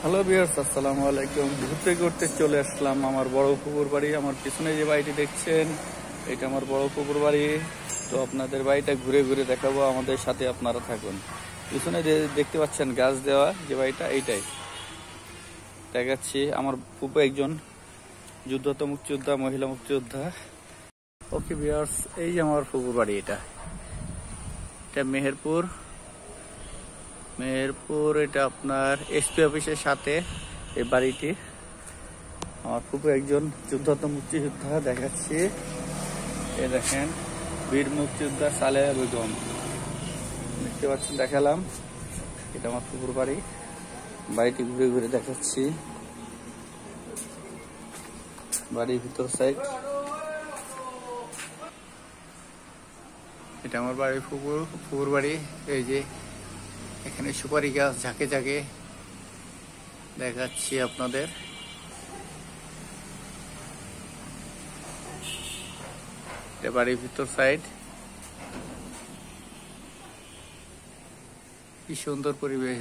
Hello viewers, আসসালামু আলাইকুম। ঘুরতে ঘুরতে চলে আসলাম আমার বড় পুকুর বাড়ি। আমার পিছনে যে বাড়িটি দেখছেন, এটা আমার বড় পুকুর বাড়ি। তো আপনাদের বাড়িটা ঘুরে ঘুরে দেখাবো, আমাদের সাথে আপনারা থাকুন। পিছনে যে দেখতে পাচ্ছেন গাছ দেওয়া যে বাড়িটা, এইটাই দেখাচ্ছি। আমার ফুপু একজন যুদ্ধত মুক্তিযোদ্ধা, মহিলা মুক্তিযোদ্ধা। ওকে ভিউয়ার্স, এই যে আমার পুকুর বাড়ি। এটা মেহেরপুর। এটা আপনার এসপি অফিসের সাথে এই বাড়িটি। আমার ফুপু একজন যুদ্ধত মুক্তিযোদ্ধা, দেখাচ্ছি। এ দেখেন, বীর মুক্তিযোদ্ধা সালেহা বেগম, দেখতে পাচ্ছেন, দেখালাম। এটা আমার ফুপুর বাড়ি। বাড়িটি ঘুরে ঘুরে দেখাচ্ছি। বাড়ির ভিতর সাইড, এটা আমার বাড়ির ফুপুর বাড়ি। এই যে এখানে সুপারি গাছ ঝাঁকে ঝাঁকে দেখাচ্ছি আপনাদের। এটা বাড়ির ভিতর সাইড। কি সুন্দর পরিবেশ।